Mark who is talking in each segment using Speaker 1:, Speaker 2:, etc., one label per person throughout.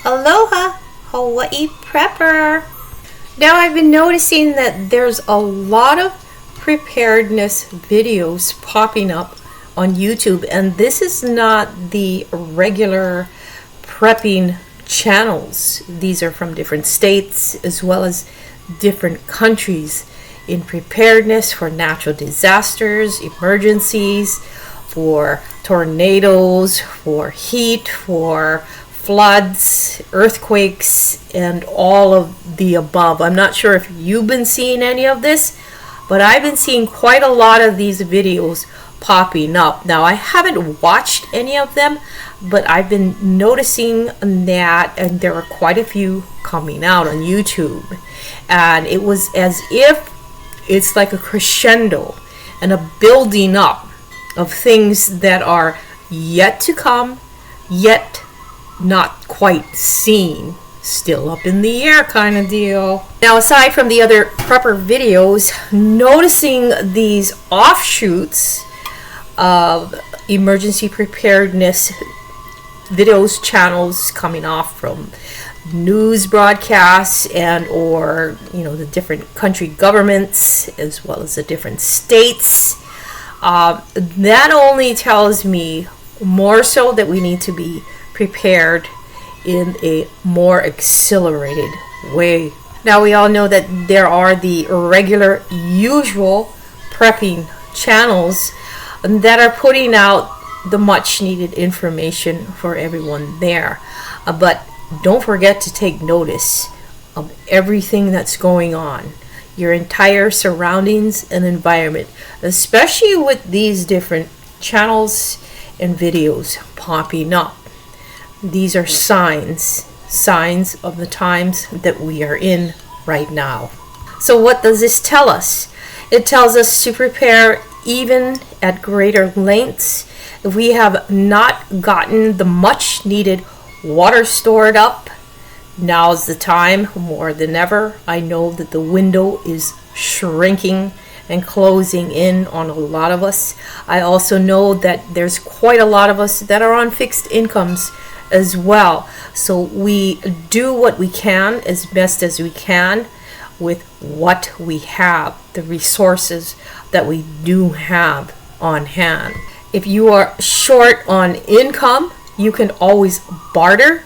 Speaker 1: Aloha, Hawaii Prepper. Now I've been noticing that there's a lot of preparedness videos popping up on YouTube, and this is not the regular prepping channels. These are from different states as well as different countries in preparedness for natural disasters, emergencies, for tornadoes, for heat, for floods, earthquakes, and all of the above. I'm not sure if you've been seeing any of this, but I've been seeing quite a lot of these videos popping up. Now, I haven't watched any of them, but I've been noticing that, and there are quite a few coming out on YouTube. And it was as if it's like a crescendo and a building up of things that are yet to come, yet not quite seen, still up in the air kind of deal. Now, aside from the other prepper videos, noticing these offshoots of emergency preparedness videos, channels coming off from news broadcasts and or the different country governments as well as the different states, that only tells me more so that we need to be prepared in a more accelerated way. Now, we all know that there are the regular, usual prepping channels that are putting out the much needed information for everyone there. But don't forget to take notice of everything that's going on, your entire surroundings and environment, especially with these different channels and videos popping up. These are signs of the times that we are in right now. So what does this tell us? It tells us to prepare even at greater lengths. If we have not gotten the much needed water stored up, now's the time more than ever. I know that the window is shrinking and closing in on a lot of us. I also know that there's quite a lot of us that are on fixed incomes as well. So we do what we can as best as we can with what we have, the resources that we do have on hand. If you are short on income, you can always barter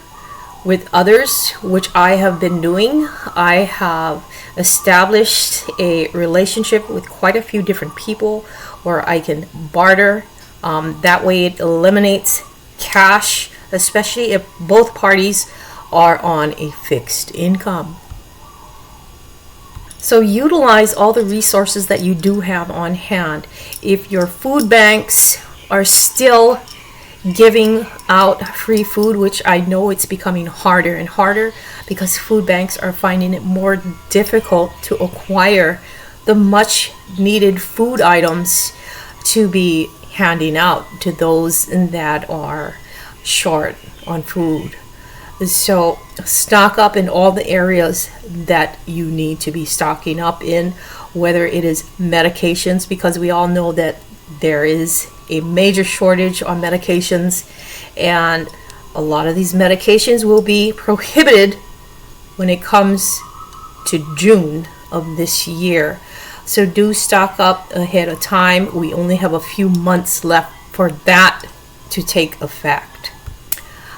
Speaker 1: with others, which I have been doing. I have established a relationship with quite a few different people where I can barter. That way it eliminates cash, especially if both parties are on a fixed income. So utilize all the resources that you do have on hand. If your food banks are still giving out free food, which I know it's becoming harder and harder because food banks are finding it more difficult to acquire the much needed food items to be handing out to those that are short on food. So stock up in all the areas that you need to be stocking up in, whether it is medications, because we all know that there is a major shortage on medications, and a lot of these medications will be prohibited when it comes to June of this year. So do stock up ahead of time. We only have a few months left for that to take effect.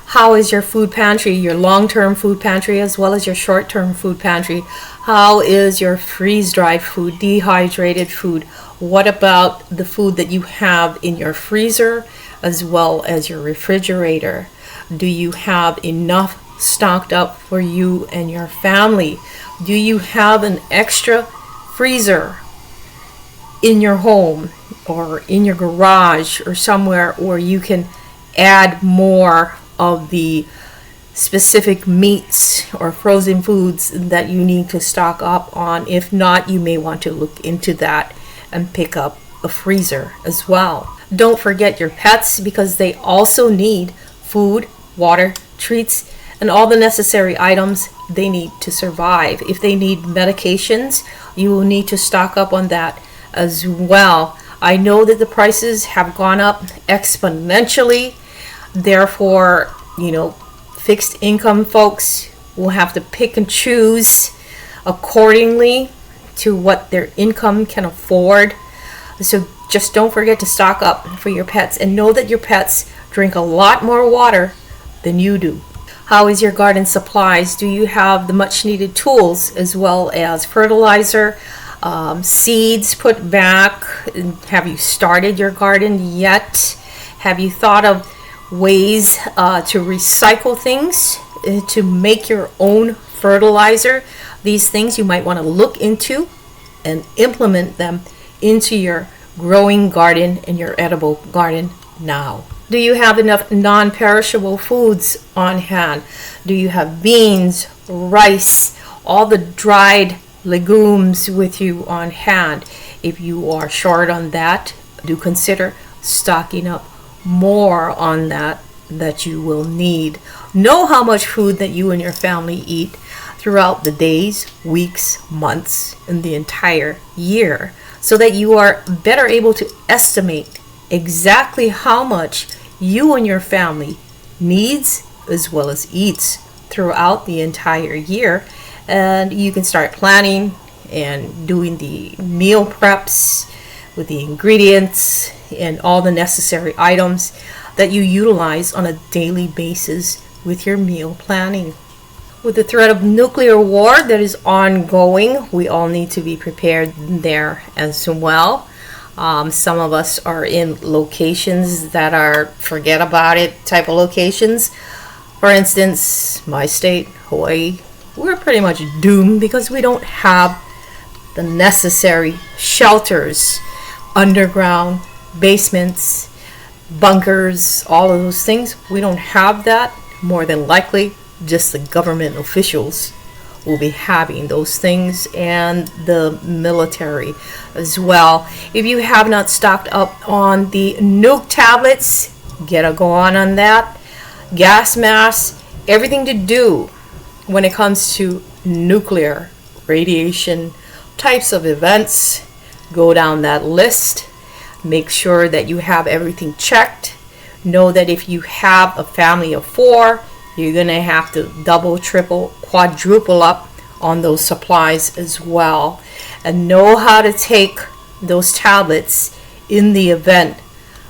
Speaker 1: How is your food pantry, your long-term food pantry as well as your short-term food pantry? How is your freeze-dried food, dehydrated food? What about the food that you have in your freezer as well as your refrigerator? Do you have enough stocked up for you and your family? Do you have an extra freezer in your home or in your garage or somewhere where you can add more of the specific meats or frozen foods that you need to stock up on? If not, you may want to look into that and pick up a freezer as well. Don't forget your pets, because they also need food, water, treats, and all the necessary items they need to survive. If they need medications, you will need to stock up on that as well. I know that the prices have gone up exponentially. Therefore, fixed income folks will have to pick and choose accordingly to what their income can afford. So just don't forget to stock up for your pets, and know that your pets drink a lot more water than you do. How is your garden supplies? Do you have the much needed tools as well as fertilizer, seeds put back? Have you started your garden yet? Have you thought of ways to recycle things, to make your own fertilizer? These things you might want to look into and implement them into your growing garden and your edible garden now. Do you have enough non-perishable foods on hand? Do you have beans, rice, all the dried legumes with you on hand? If you are short on that, do consider stocking up more on that you will need. Know how much food that you and your family eat throughout the days, weeks, months, and the entire year, so that you are better able to estimate exactly how much you and your family needs as well as eats throughout the entire year. And you can start planning and doing the meal preps with the ingredients and all the necessary items that you utilize on a daily basis with your meal planning. With the threat of nuclear war that is ongoing, we all need to be prepared there as well. Some of us are in locations that are forget about it type of locations. For instance, my state, Hawaii, we're pretty much doomed because we don't have the necessary shelters, underground, basements, bunkers, all of those things. We don't have that. More than likely, just the government officials will be having those things, and the military as well. If you have not stocked up on the nuke tablets, get a go on that. Gas masks, everything to do when it comes to nuclear radiation types of events, go down that list. Make sure that you have everything checked. Know that if you have a family of 4, you're going to have to double, triple, quadruple up on those supplies as well. And know how to take those tablets in the event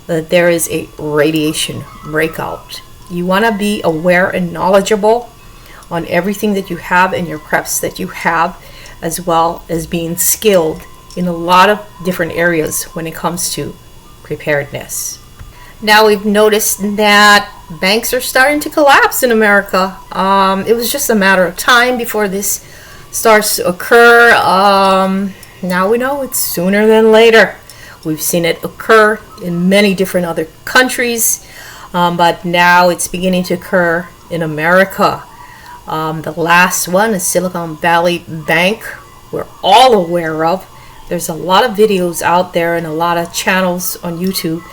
Speaker 1: that there is a radiation breakout. You want to be aware and knowledgeable on everything that you have and your preps that you have, as well as being skilled in a lot of different areas when it comes to preparedness. Now we've noticed that banks are starting to collapse in America. It was just a matter of time before this starts to occur. Now we know it's sooner than later. We've seen it occur in many different other countries, but now it's beginning to occur in America. The last one is Silicon Valley Bank. We're all aware of. There's a lot of videos out there and a lot of channels on YouTube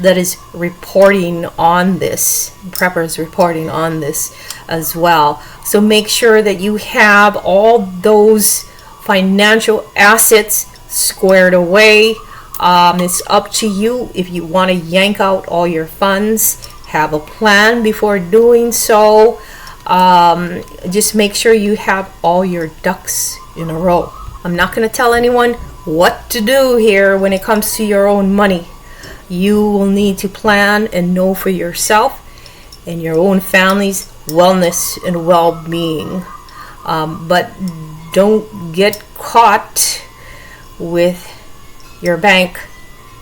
Speaker 1: that is reporting on this. Preppers reporting on this as well. So make sure that you have all those financial assets squared away. It's up to you if you want to yank out all your funds. Have a plan before doing so. Just make sure you have all your ducks in a row. I'm not going to tell anyone what to do here when it comes to your own money. You will need to plan and know for yourself and your own family's wellness and well-being. But don't get caught with your bank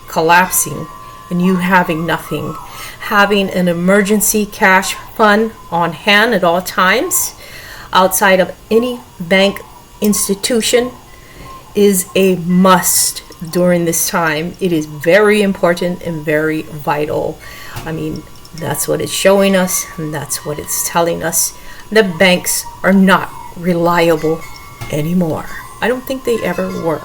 Speaker 1: collapsing and you having nothing. Having an emergency cash fund on hand at all times outside of any bank institution is a must during this time. It is very important and very vital. I mean, that's what it's showing us, and that's what it's telling us. The banks are not reliable anymore. I don't think they ever were.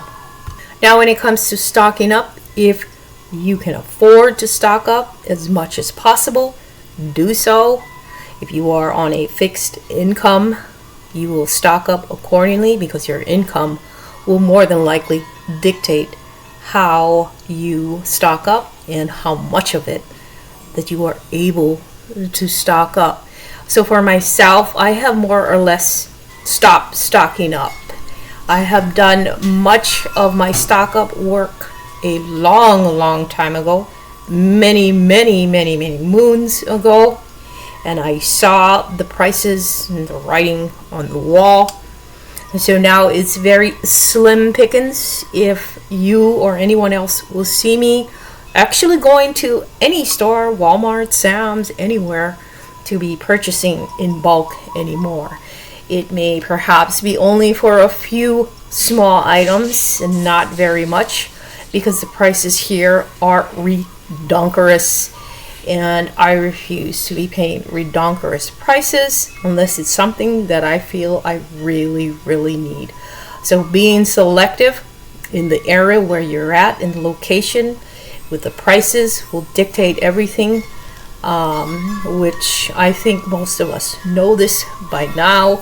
Speaker 1: Now, when it comes to stocking up, if you can afford to stock up as much as possible, do so. If you are on a fixed income, you will stock up accordingly because your income will more than likely dictate how you stock up and how much of it that you are able to stock up. So for myself, I have more or less stopped stocking up. I have done much of my stock up work a long time ago, many moons ago, and I saw the prices and the writing on the wall. And so now it's very slim pickings if you or anyone else will see me actually going to any store, Walmart, Sam's, anywhere, to be purchasing in bulk anymore. It may perhaps be only for a few small items and not very much, because the prices here are redonkulous, and I refuse to be paying redonkulous prices unless it's something that I feel I really need. So being selective in the area where you're at, in the location, with the prices will dictate everything, which I think most of us know this by now.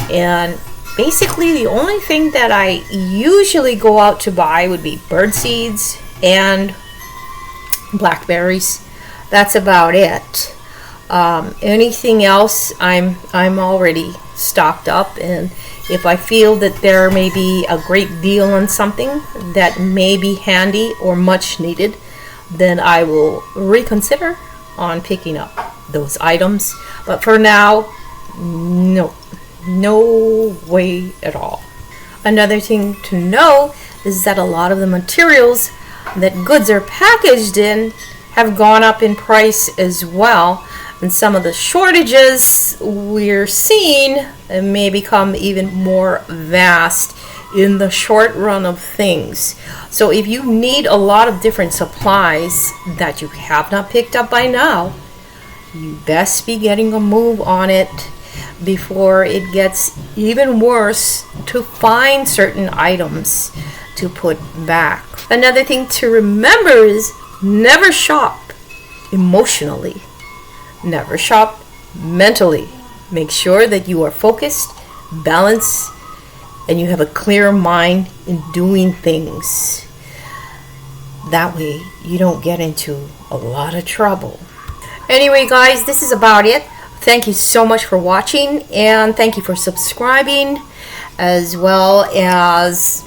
Speaker 1: And basically the only thing that I usually go out to buy would be bird seeds and blackberries. That's about it. Anything else, I'm already stocked up, and if I feel that there may be a great deal on something that may be handy or much needed, then I will reconsider on picking up those items. But for now, no way at all. Another thing to know is that a lot of the materials that goods are packaged in have gone up in price as well, and some of the shortages we're seeing may become even more vast in the short run of things. So if you need a lot of different supplies that you have not picked up by now, you best be getting a move on it before it gets even worse to find certain items to put back. Another thing to remember is never shop emotionally. Never shop mentally. Make sure that you are focused, balanced, and you have a clear mind in doing things. That way you don't get into a lot of trouble. Anyway, guys, this is about it. Thank you so much for watching, and thank you for subscribing, as well as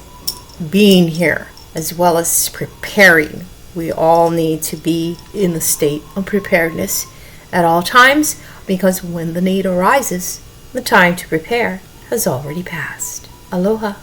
Speaker 1: being here, as well as preparing. We all need to be in the state of preparedness at all times, because when the need arises, the time to prepare has already passed. Aloha.